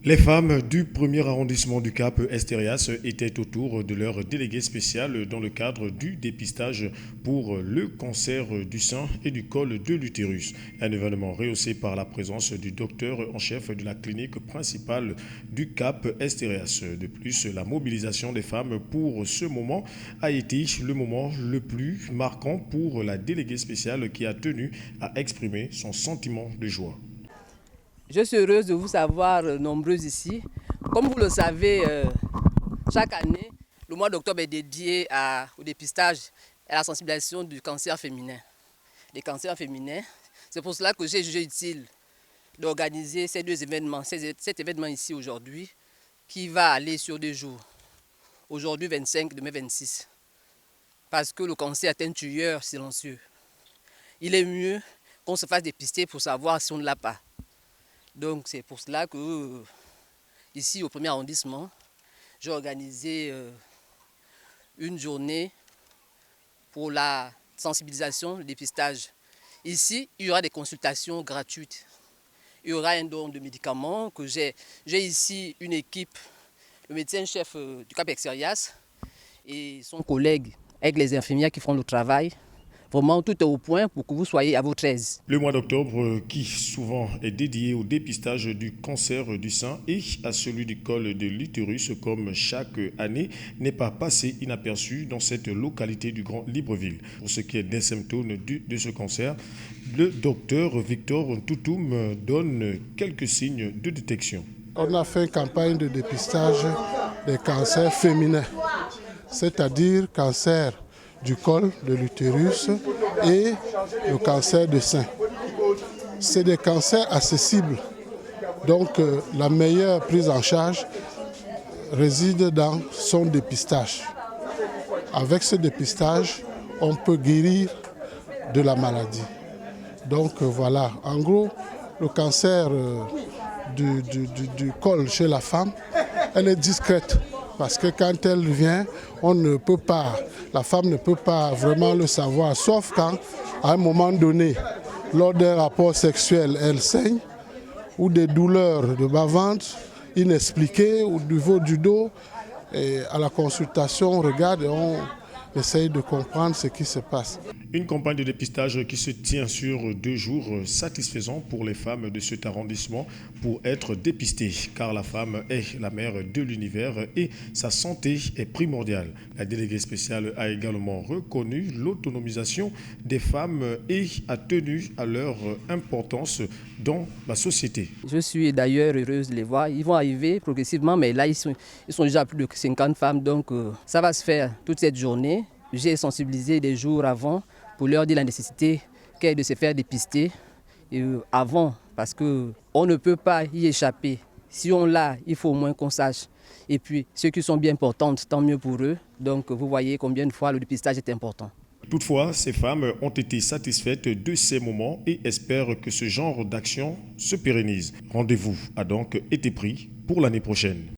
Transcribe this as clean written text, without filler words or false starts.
Les femmes du premier arrondissement du Cap Esterias étaient autour de leur délégué spécial dans le cadre du dépistage pour le cancer du sein et du col de l'utérus. Un événement rehaussé par la présence du docteur en chef de la clinique principale du Cap Esterias. De plus, la mobilisation des femmes pour ce moment a été le moment le plus marquant pour la déléguée spéciale qui a tenu à exprimer son sentiment de joie. Je suis heureuse de vous savoir nombreuses ici. Comme vous le savez, chaque année, le mois d'octobre est dédié au dépistage et à la sensibilisation du cancer féminin. Les cancers féminins, c'est pour cela que j'ai jugé utile d'organiser ces deux événements. Cet événement ici aujourd'hui, qui va aller sur 2 jours. Aujourd'hui 25, demain 26. Parce que le cancer est un tueur silencieux. Il est mieux qu'on se fasse dépister pour savoir si on ne l'a pas. Donc c'est pour cela que ici au premier arrondissement, j'ai organisé une journée pour la sensibilisation, le dépistage. Ici, il y aura des consultations gratuites. Il y aura un don de médicaments que j'ai ici une équipe, le médecin-chef du Cap Esterias et son collègue avec les infirmières qui font le travail. Vraiment, tout est au point pour que vous soyez à votre aise. Le mois d'octobre, qui souvent est dédié au dépistage du cancer du sein et à celui du col de l'utérus, comme chaque année, n'est pas passé inaperçu dans cette localité du Grand Libreville. Pour ce qui est des symptômes de ce cancer, le docteur Victor Toutoum donne quelques signes de détection. On a fait une campagne de dépistage des cancers féminins, c'est-à-dire cancer du col de l'utérus et le cancer du sein. C'est des cancers accessibles, donc la meilleure prise en charge réside dans son dépistage. Avec ce dépistage, on peut guérir de la maladie. Donc voilà, en gros, le cancer du col chez la femme, elle est discrète. Parce que quand elle vient, la femme ne peut pas vraiment le savoir, sauf quand, à un moment donné, lors d'un rapport sexuel, elle saigne, ou des douleurs de bas-ventre inexpliquées au niveau du dos. Et à la consultation, on regarde et on essaye de comprendre ce qui se passe. Une campagne de dépistage qui se tient sur 2 jours, satisfaisant pour les femmes de cet arrondissement pour être dépistées, car la femme est la mère de l'univers et sa santé est primordiale. La déléguée spéciale a également reconnu l'autonomisation des femmes et a tenu à leur importance dans la société. Je suis d'ailleurs heureuse de les voir. Ils vont arriver progressivement, mais là, ils sont déjà plus de 50 femmes, donc ça va se faire toute cette journée. J'ai sensibilisé des jours avant pour leur dire la nécessité qu'est de se faire dépister avant, parce qu'on ne peut pas y échapper. Si on l'a, il faut au moins qu'on sache. Et puis, ceux qui sont bien portantes, tant mieux pour eux. Donc, vous voyez combien de fois le dépistage est important. Toutefois, ces femmes ont été satisfaites de ces moments et espèrent que ce genre d'action se pérennise. Rendez-vous a donc été pris pour l'année prochaine.